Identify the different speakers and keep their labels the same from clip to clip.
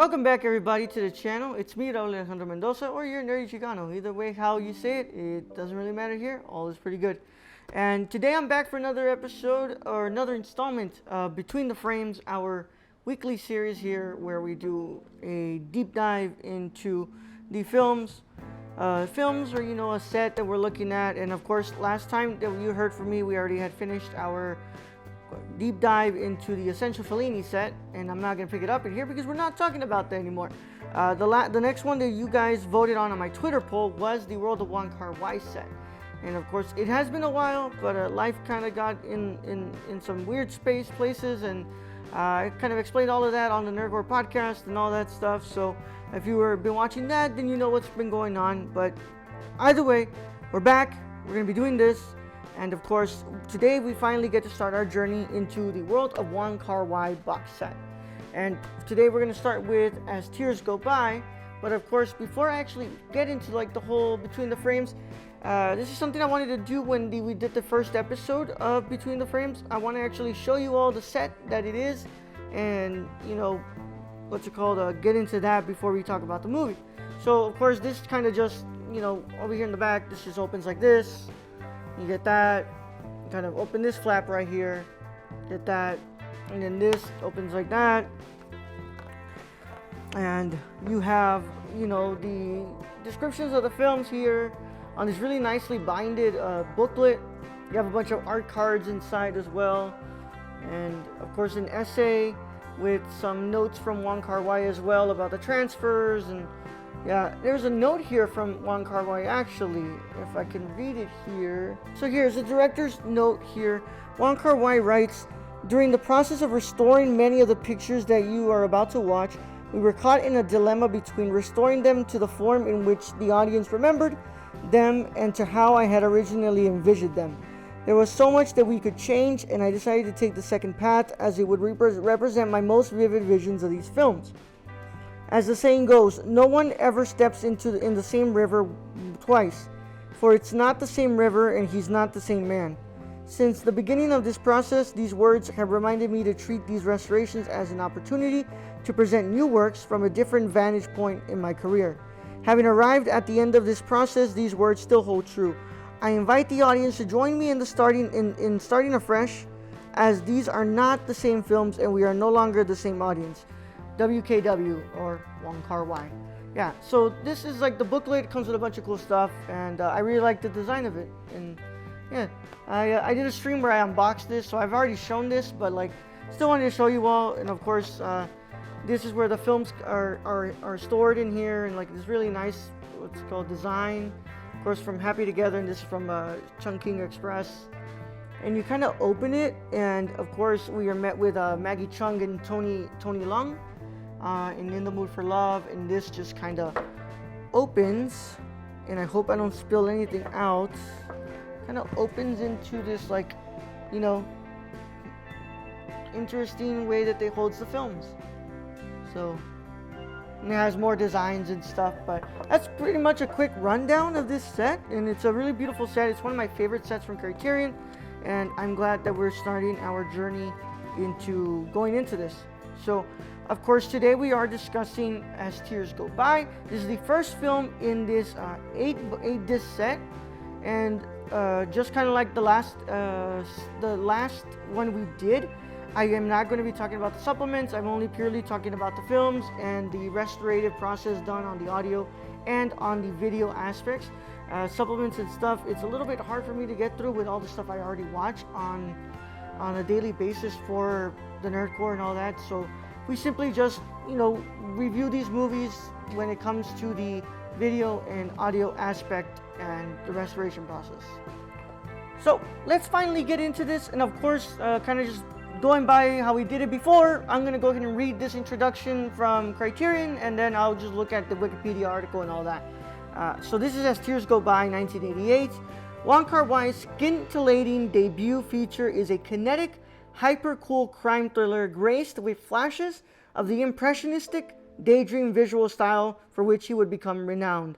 Speaker 1: Welcome back everybody to the channel. It's me, Raul Alejandro Mendoza, or your nerdy Chicano. Either way how you say it, it doesn't really matter here. All is pretty good. And today I'm back for another episode, or another installment of Between the Frames, our weekly series here where we do a deep dive into the films or a set that we're looking at. And of course, last time that you heard from me, we already had finished our deep dive into the Essential Fellini set, and I'm not going to pick it up in here because we're not talking about that anymore. The next one that you guys voted on my Twitter poll was the World of Wong Kar-wai set. And of course, it has been a while, but life kind of got in some weird places, and I kind of explained all of that on the Nerdcore podcast and all that stuff. So if you were been watching that, then you know what's been going on. But either way, we're back. We're going to be doing this. And of course, today we finally get to start our journey into the World of Wong Kar-wai box set. And today we're going to start with As Tears Go By. But of course, before I actually get into like the whole Between the Frames, this is something I wanted to do when we did the first episode of Between the Frames. I want to actually show you all the set that it is, and you know, get into that before we talk about the movie. So of course, this kind of just, you know, over here in the back, this just opens like this. You get that, you kind of open this flap right here, get that, and then this opens like that. And you have, you know, the descriptions of the films here on this really nicely binded booklet. You have a bunch of art cards inside as well. And of course an essay with some notes from Wong Kar-wai as well about the transfers. And yeah, there's a note here from Wong Kar-wai actually, if I can read it here. So here's a director's note here. Wong Kar-wai writes, "During the process of restoring many of the pictures that you are about to watch, we were caught in a dilemma between restoring them to the form in which the audience remembered them and to how I had originally envisioned them. There was so much that we could change, and I decided to take the second path as it would represent my most vivid visions of these films. As the saying goes, no one ever steps in the same river twice, for it's not the same river and he's not the same man. Since the beginning of this process, these words have reminded me to treat these restorations as an opportunity to present new works from a different vantage point in my career. Having arrived at the end of this process, these words still hold true. I invite the audience to join me in starting afresh, as these are not the same films and we are no longer the same audience. WKW, or Wong Kar-wai." Yeah, so this is like the booklet. It comes with a bunch of cool stuff, and I really like the design of it. And yeah, I did a stream where I unboxed this, so I've already shown this, but like still wanted to show you all. And of course, this is where the films are stored in here, and like this really nice, what's called design, of course, from Happy Together, and this is from Chungking Express. And you kind of open it, and of course we are met with Maggie Chung and Tony Leung, and In the Mood for Love. And this just kind of opens, and I hope I don't spill anything out. Kind of opens into this, like, you know, interesting way that they holds the films. So, and it has more designs and stuff, but that's pretty much a quick rundown of this set, and it's a really beautiful set. It's one of my favorite sets from Criterion, and I'm glad that we're starting our journey into going into this. So, of course, today we are discussing As Tears Go By. This is the first film in this 8-disc set, and just kind of like the last one we did, I am not going to be talking about the supplements. I'm only purely talking about the films and the restorative process done on the audio and on the video aspects. Supplements and stuff, it's a little bit hard for me to get through with all the stuff I already watch on a daily basis for the Nerdcore and all that. So we simply just, you know, review these movies when it comes to the video and audio aspect and the restoration process. So let's finally get into this, and of course, kind of just going by how we did it before, I'm going to go ahead and read this introduction from Criterion, and then I'll just look at the Wikipedia article and all that. So this is As Tears Go By, 1988. Wong Kar-wai's scintillating debut feature is a kinetic, hyper-cool crime thriller graced with flashes of the impressionistic, daydream visual style for which he would become renowned.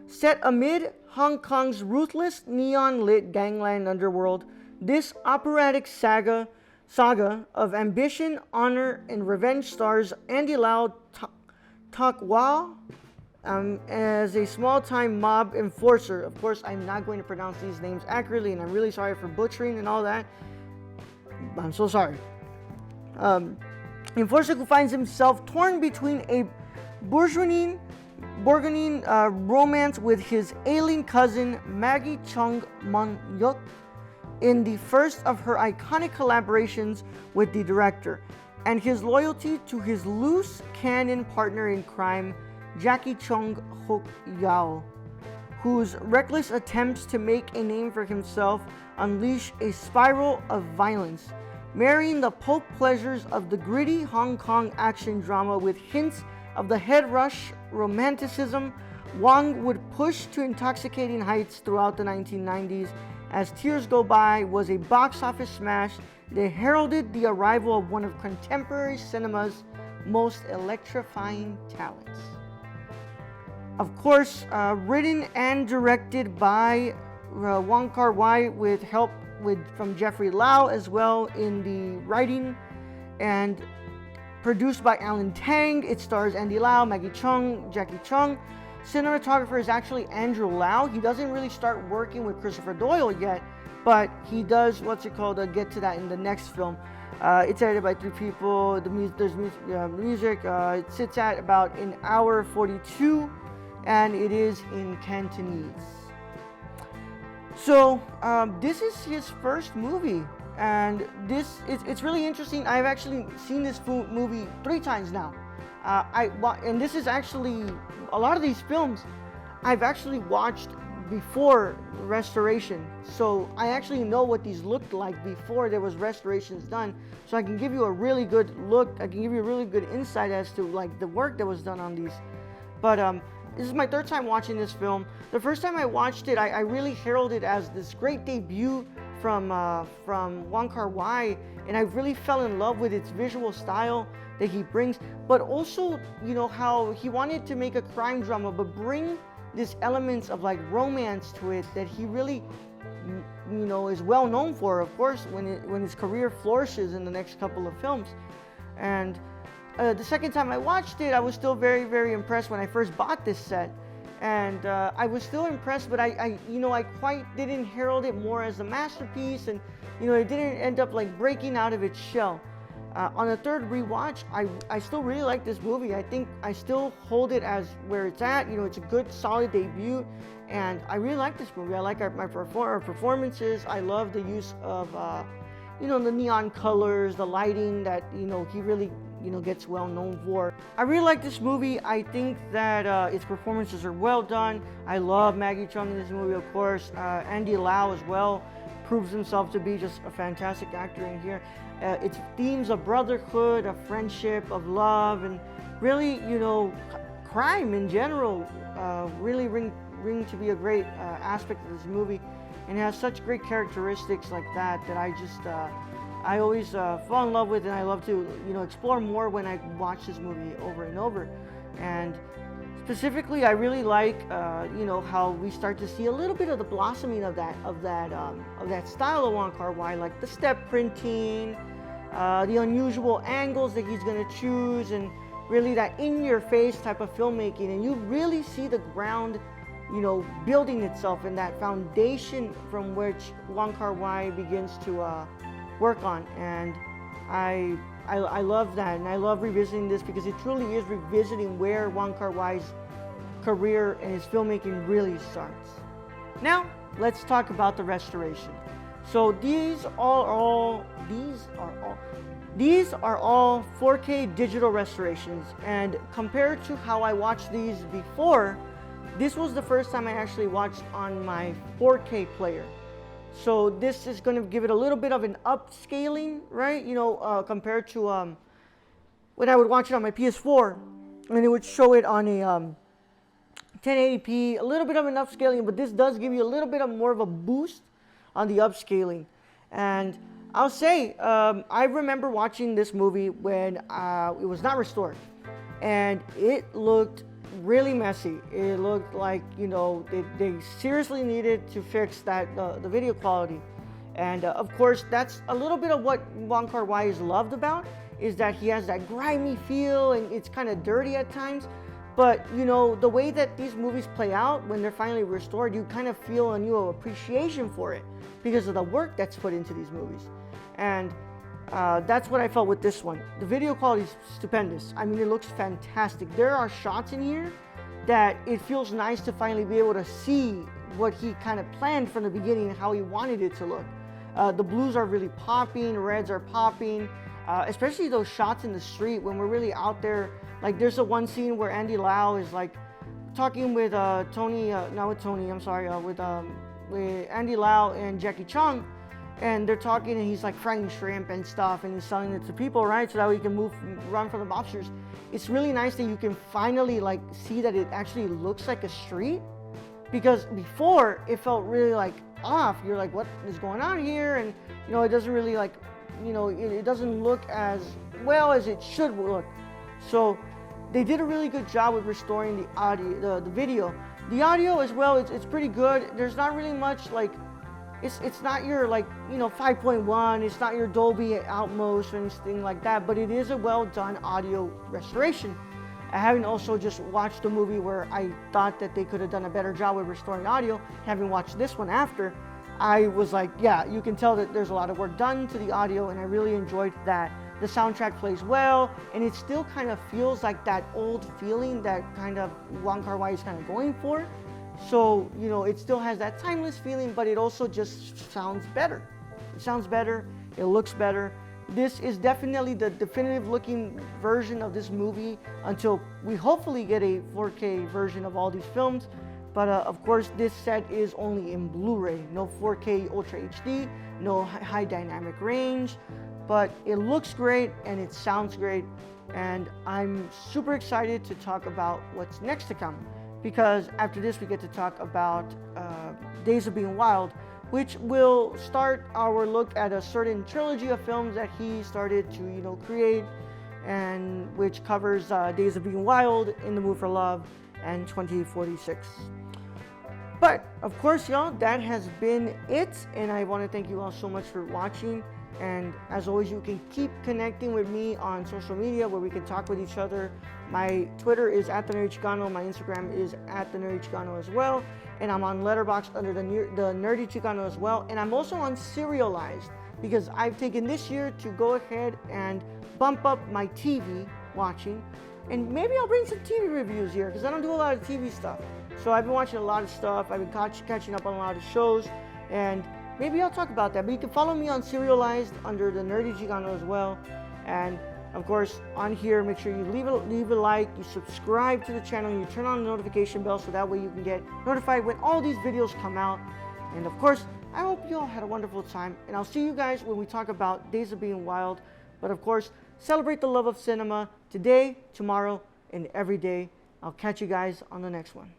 Speaker 1: Set amid Hong Kong's ruthless, neon-lit gangland underworld, this operatic saga of ambition, honor, and revenge stars Andy Lau, Kar-wai as a small-time mob enforcer. Of course, I'm not going to pronounce these names accurately, and I'm really sorry for butchering and all that. I'm so sorry. Enforcer who finds himself torn between a bourgeois romance with his ailing cousin Maggie Chung Mon-yuk in the first of her iconic collaborations with the director, and his loyalty to his loose cannon partner in crime, Jackie Chung Hook Yao, whose reckless attempts to make a name for himself unleash a spiral of violence, marrying the pulp pleasures of the gritty Hong Kong action drama with hints of the head rush romanticism Wong would push to intoxicating heights throughout the 1990s. As Tears Go By was a box office smash that heralded the arrival of one of contemporary cinema's most electrifying talents. Of course, written and directed by Wong Kar-wai with help from Jeffrey Lau as well in the writing, and produced by Alan Tang. It stars Andy Lau, Maggie Chung, Jackie Chung. Cinematographer is actually Andrew Lau. He doesn't really start working with Christopher Doyle yet, but he does, get to that in the next film. It's edited by 3 people. There's music. It sits at about an hour 42, and it is in Cantonese. So this is his first movie, and it's really interesting. I've actually seen this movie 3 times now. And this is actually, a lot of these films I've actually watched before restoration, so I actually know what these looked like before there was restorations done, so I can give you a really good look. I can give you a really good insight as to like the work that was done on these. But this is my 3rd time watching this film. The first time I watched it, I really heralded as this great debut from Wong Kar-wai, and I really fell in love with its visual style that he brings, but also, you know, how he wanted to make a crime drama but bring these elements of like romance to it that he really, you know, is well known for, of course, when his career flourishes in the next couple of films. And the second time I watched it, I was still very, very impressed when I first bought this set. And I was still impressed, but I quite didn't herald it more as a masterpiece, and, you know, it didn't end up like breaking out of its shell. On a 3rd rewatch, I still really like this movie. I think I still hold it as where it's at. You know, it's a good, solid debut, and I really like this movie. I like our performances. I love the use of, you know, the neon colors, the lighting that, you know, he really, you know, gets well known for. I really like this movie. I think that its performances are well done. I love Maggie Chung in this movie, of course. Andy Lau as well proves himself to be just a fantastic actor in here. Its themes of brotherhood, of friendship, of love, and really, you know, crime in general really ring to be a great aspect of this movie, and it has such great characteristics like that I always fall in love with, and I love to, you know, explore more when I watch this movie over and over. And specifically, I really like, you know, how we start to see a little bit of the blossoming of that style of Wong Kar-wai, like the step printing, the unusual angles that he's going to choose, and really that in-your-face type of filmmaking. And you really see the ground, you know, building itself, and that foundation from which Wong Kar-wai begins to work on. And I love that, and I love revisiting this because it truly is revisiting where Wong Kar-wai's career and his filmmaking really starts. Now, let's talk about the restoration. So these are all 4K digital restorations, and compared to how I watched these before, this was the first time I actually watched on my 4K player. So this is going to give it a little bit of an upscaling, right? You know, compared to when I would watch it on my PS4, and it would show it on a 1080p, a little bit of an upscaling, but this does give you a little bit of more of a boost on the upscaling. And I'll say, I remember watching this movie when it was not restored, and it looked really messy. It looked like, you know, they seriously needed to fix that the video quality. And of course, that's a little bit of what Wong Kar-wai is loved about, is that he has that grimy feel and it's kind of dirty at times. But you know, the way that these movies play out when they're finally restored, you kind of feel a new appreciation for it because of the work that's put into these movies. And that's what I felt with this one. The video quality is stupendous. I mean, it looks fantastic. There are shots in here that it feels nice to finally be able to see what he kind of planned from the beginning and how he wanted it to look. The blues are really popping, reds are popping, especially those shots in the street when we're really out there. Like there's a one scene where Andy Lau is like talking with with Andy Lau and Jackie Chung, and they're talking and he's like frying shrimp and stuff and he's selling it to people, right? So that we can run from the mobsters. It's really nice that you can finally like see that it actually looks like a street, because before it felt really like off. You're like, what is going on here? And you know, it doesn't really like, you know, it doesn't look as well as it should look. So they did a really good job with restoring the audio, the video. The audio as well, it's pretty good. There's not really much like, it's not your like, you know, 5.1, it's not your Dolby Atmos or anything like that, but it is a well done audio restoration. I haven't also just watched the movie where I thought that they could have done a better job with restoring audio. Having watched this one after, I was like, yeah, you can tell that there's a lot of work done to the audio, and I really enjoyed that. The soundtrack plays well, and it still kind of feels like that old feeling that kind of Wong Kar-wai is kind of going for. So, you know, it still has that timeless feeling, but it also just sounds better. It sounds better, it looks better. This is definitely the definitive looking version of this movie until we hopefully get a 4K version of all these films. But of course, this set is only in Blu-ray, no 4K Ultra HD, no high dynamic range. But it looks great and it sounds great, and I'm super excited to talk about what's next to come, because after this we get to talk about Days of Being Wild, which will start our look at a certain trilogy of films that he started to, you know, create, and which covers Days of Being Wild, In the Mood for Love, and 2046. But of course, y'all, that has been it, and I want to thank you all so much for watching. And as always, you can keep connecting with me on social media where we can talk with each other. My Twitter is @TheNerdyChicano, my Instagram is @TheNerdyChicano as well, and I'm on Letterboxd under the Nerdy Chicano as well. And I'm also on Serialized, because I've taken this year to go ahead and bump up my TV watching, and maybe I'll bring some TV reviews here, because I don't do a lot of TV stuff. So I've been watching a lot of stuff, I've been catching up on a lot of shows, and maybe I'll talk about that. But you can follow me on Serialized under the Nerdy Chicano as well. And of course, on here, make sure you leave a like, you subscribe to the channel, and you turn on the notification bell so that way you can get notified when all these videos come out. And of course, I hope you all had a wonderful time, and I'll see you guys when we talk about Days of Being Wild. But of course, celebrate the love of cinema today, tomorrow, and every day. I'll catch you guys on the next one.